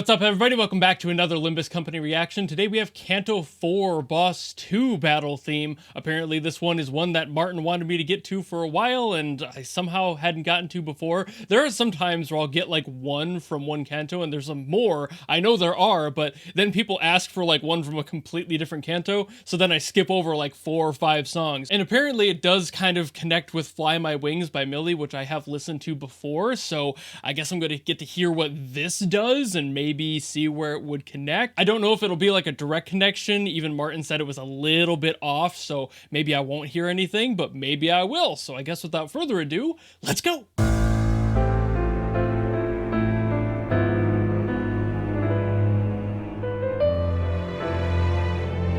what's up, everybody? Welcome back to another Limbus Company reaction. Today we have Canto 4 Boss 2 battle theme. Apparently this one is one that Martin wanted me to get to for a while, and I somehow hadn't gotten to before. There are some times where I'll get like one from one canto, and there's some more. I know there are, but then people ask for like one from a completely different canto, so then I skip over like 4 or 5 songs. And apparently it does kind of connect with Fly My Wings by Millie, which I have listened to before, so I guess I'm going to get to hear what this does and maybe see where it would connect. I don't know if it'll be like a direct connection. Even Martin said it was a little bit off, so maybe I won't hear anything, but maybe I will. So I guess without further ado, let's go!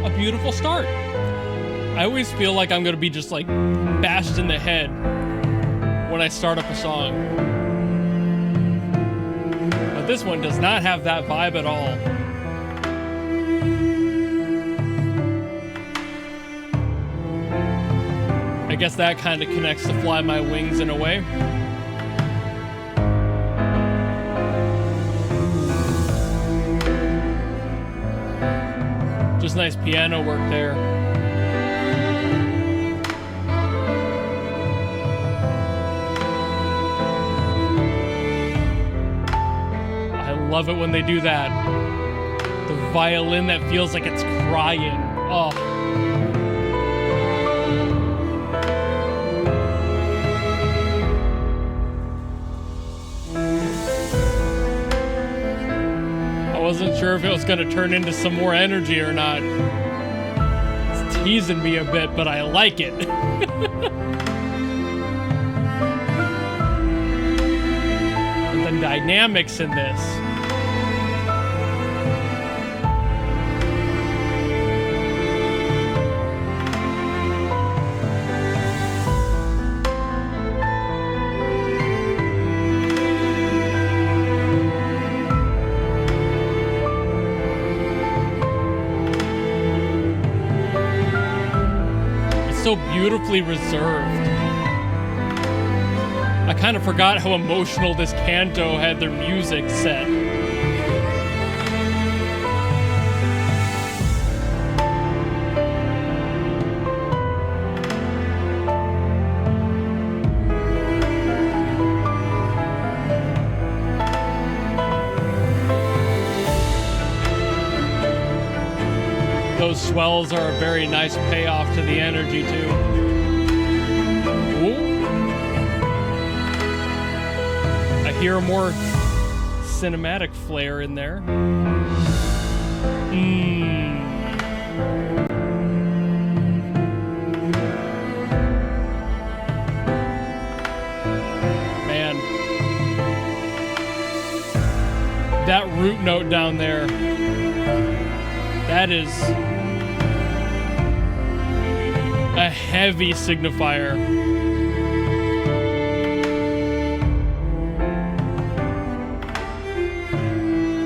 A beautiful start. I always feel like I'm gonna be just like bashed in the head when I start up a song. But this one does not have that vibe at all. I guess that kind of connects to Fly My Wings in a way. Just nice piano work there. I love it when they do that. The violin that feels like it's crying. Oh. I wasn't sure if it was going to turn into some more energy or not. It's teasing me a bit, but I like it. The dynamics in this. So beautifully reserved. I kind of forgot how emotional this canto had their music set. Those swells are a very nice payoff to the energy, too. Ooh. I hear a more cinematic flair in there. Man. That root note down there. That is a heavy signifier.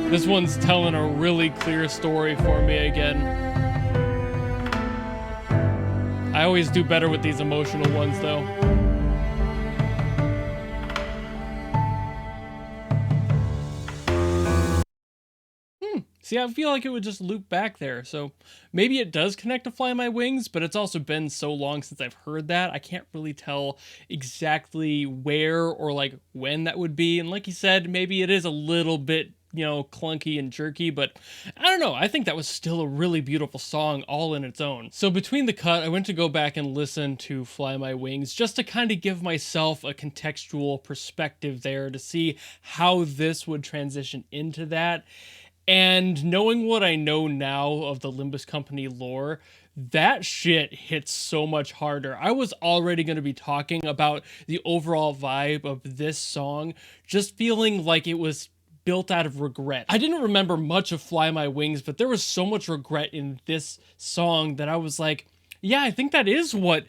This one's telling a really clear story for me again. I always do better with these emotional ones, though. See, I feel like it would just loop back there, so maybe it does connect to Fly My Wings, but it's also been so long since I've heard that, I can't really tell exactly where or like when that would be, and like you said, maybe it is a little bit, you know, clunky and jerky, but I don't know, I think that was still a really beautiful song all in its own. So between the cut, I went to go back and listen to Fly My Wings just to kind of give myself a contextual perspective there to see how this would transition into that. And knowing what I know now of the Limbus Company lore, that shit hits so much harder. I was already going to be talking about the overall vibe of this song, just feeling like it was built out of regret. I didn't remember much of Fly My Wings, but there was so much regret in this song that I was like, yeah, I think that is what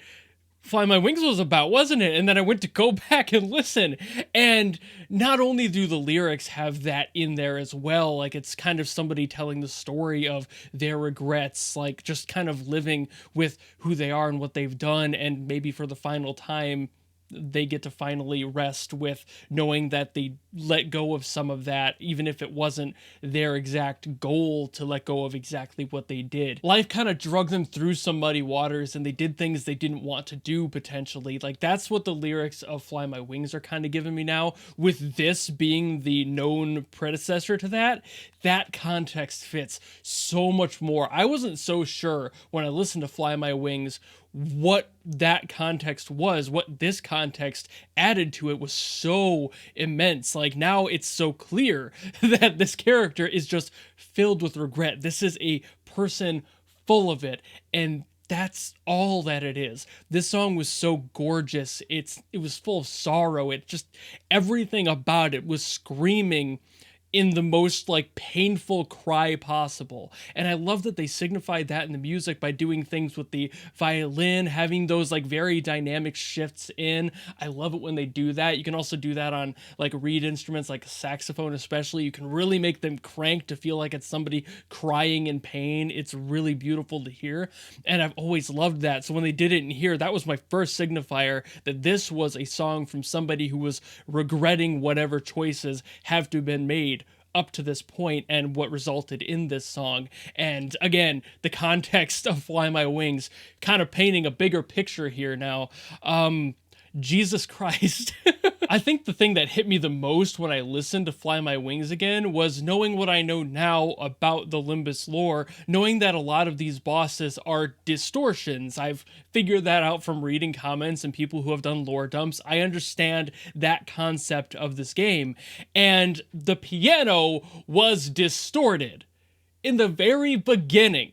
Fly My Wings was about, wasn't it? And then I went to go back and listen, and not only do the lyrics have that in there as well, like it's kind of somebody telling the story of their regrets, like just kind of living with who they are and what they've done, and maybe for the final time they get to finally rest with knowing that they let go of some of that, even if it wasn't their exact goal to let go of exactly what they did. Life kind of drug them through some muddy waters and they did things they didn't want to do potentially. Like that's what the lyrics of Fly My Wings are kind of giving me now, with this being the known predecessor to that. That context fits so much more. I wasn't so sure when I listened to Fly My Wings what that context was. What this context added to it was so immense. Like now it's so clear that this character is just filled with regret. This is a person full of it, and that's all that it is. This song was so gorgeous. It was full of sorrow. It just, everything about it was screaming in the most like painful cry possible. And I love that they signified that in the music by doing things with the violin, having those like very dynamic shifts in. I love it when they do that. You can also do that on like reed instruments like saxophone especially. You can really make them crank to feel like it's somebody crying in pain. It's really beautiful to hear, and I've always loved that. So when they did it in here, that was my first signifier that this was a song from somebody who was regretting whatever choices have to have been made up to this point and what resulted in this song. And again, the context of Fly My Wings kind of painting a bigger picture here now. Jesus Christ. I think the thing that hit me the most when I listened to Fly My Wings again was knowing what I know now about the Limbus lore, knowing that a lot of these bosses are distortions. I've figured that out from reading comments and people who have done lore dumps. I understand that concept of this game, and the piano was distorted in the very beginning.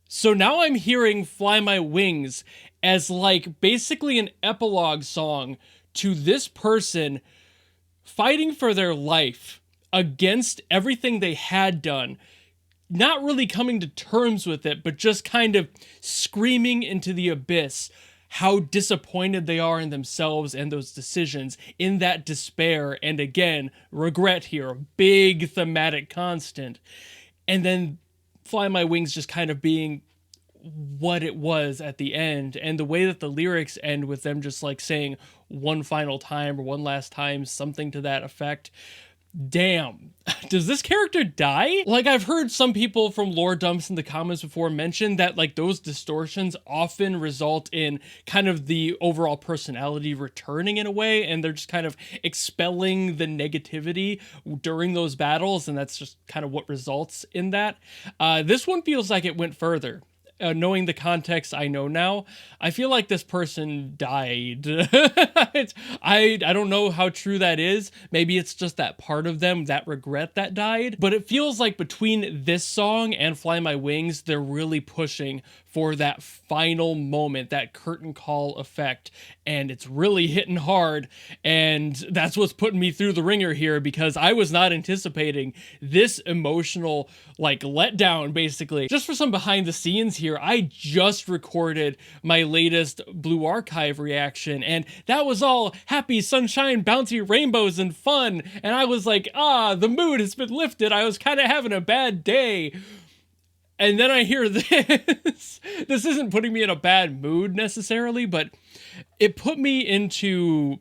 So now I'm hearing Fly My Wings as like basically an epilogue song to this person fighting for their life against everything they had done, not really coming to terms with it, but just kind of screaming into the abyss how disappointed they are in themselves and those decisions, in that despair, and again, regret here, a big thematic constant. And then Fly My Wings just kind of being what it was at the end, and the way that the lyrics end with them just like saying one final time or one last time, something to that effect. Damn, does this character die? Like, I've heard some people from lore dumps in the comments before mention that like those distortions often result in kind of the overall personality returning in a way, and they're just kind of expelling the negativity during those battles, and that's just kind of what results in that. This one feels like it went further. Knowing the context I know now, I feel like this person died. I don't know how true that is. Maybe it's just that part of them, that regret, that died. But it feels like between this song and Fly My Wings, they're really pushing for that final moment, that curtain call effect. And it's really hitting hard. And that's what's putting me through the ringer here, because I was not anticipating this emotional like letdown, basically. Just for some behind the scenes here, I just recorded my latest Blue Archive reaction, and that was all happy, sunshine, bouncy rainbows, and fun. And I was like, the mood has been lifted. I was kind of having a bad day. And then I hear this. This isn't putting me in a bad mood necessarily, but it put me into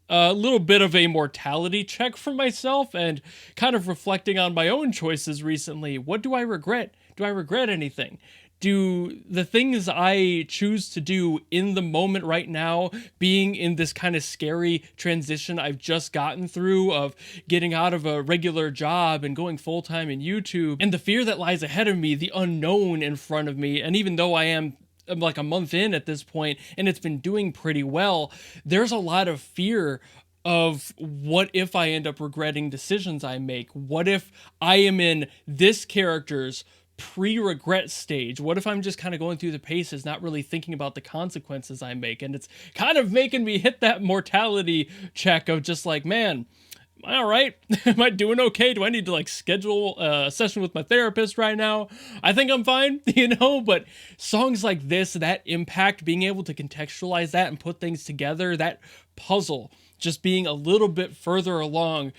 a little bit of a mortality check for myself and kind of reflecting on my own choices recently. What do I regret? Do I regret anything? Do the things I choose to do in the moment right now, being in this kind of scary transition I've just gotten through of getting out of a regular job and going full-time in YouTube, and the fear that lies ahead of me, the unknown in front of me, and even though I'm like a month in at this point and it's been doing pretty well, there's a lot of fear of what if I end up regretting decisions I make? What if I am in this character's pre-regret stage? What if I'm just kind of going through the paces, not really thinking about the consequences I make? And it's kind of making me hit that mortality check of just like, man, am I all right? Am I doing okay? Do I need to like schedule a session with my therapist right now? I think I'm fine, but songs like this, that impact, being able to contextualize that and put things together, that puzzle just being a little bit further along,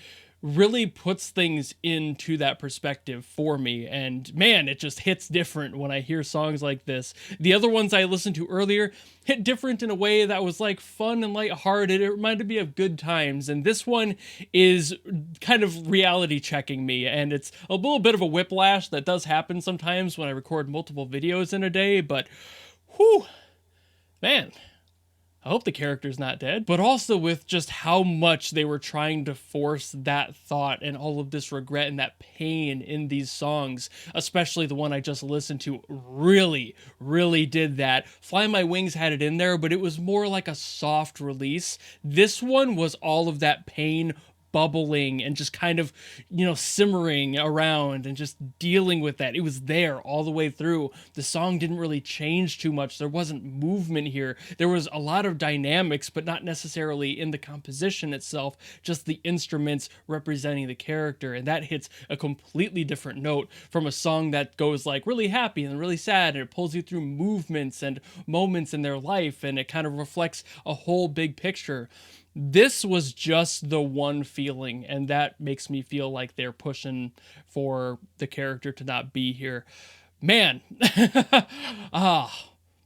really puts things into that perspective for me. And man, it just hits different when I hear songs like this. The other ones I listened to earlier hit different in a way that was like fun and lighthearted. It reminded me of good times. And this one is kind of reality checking me. And it's a little bit of a whiplash that does happen sometimes when I record multiple videos in a day. But whew, man, I hope the character's not dead, but also with just how much they were trying to force that thought and all of this regret and that pain in these songs, especially the one I just listened to, really did that. Fly My Wings had it in there, but it was more like a soft release. This one was all of that pain bubbling and just kind of, simmering around and just dealing with that. It was there all the way through. The song didn't really change too much. There wasn't movement here. There was a lot of dynamics, but not necessarily in the composition itself, just the instruments representing the character. And that hits a completely different note from a song that goes like really happy and really sad, and it pulls you through movements and moments in their life, and it kind of reflects a whole big picture. This was just the one feeling, and that makes me feel like they're pushing for the character to not be here. Man,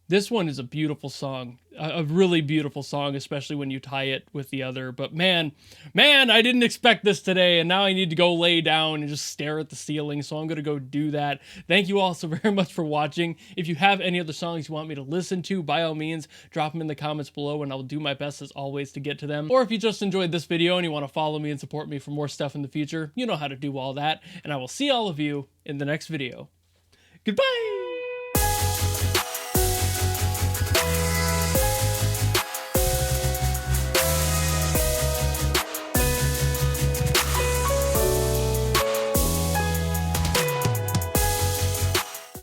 this one is a beautiful song, a really beautiful song, especially when you tie it with the other. But man, I didn't expect this today, and now I need to go lay down and just stare at the ceiling, so I'm going to go do that. Thank you all so very much for watching. If you have any other songs you want me to listen to, by all means, drop them in the comments below, and I'll do my best as always to get to them. Or if you just enjoyed this video and you want to follow me and support me for more stuff in the future, you know how to do all that, and I will see all of you in the next video. Goodbye!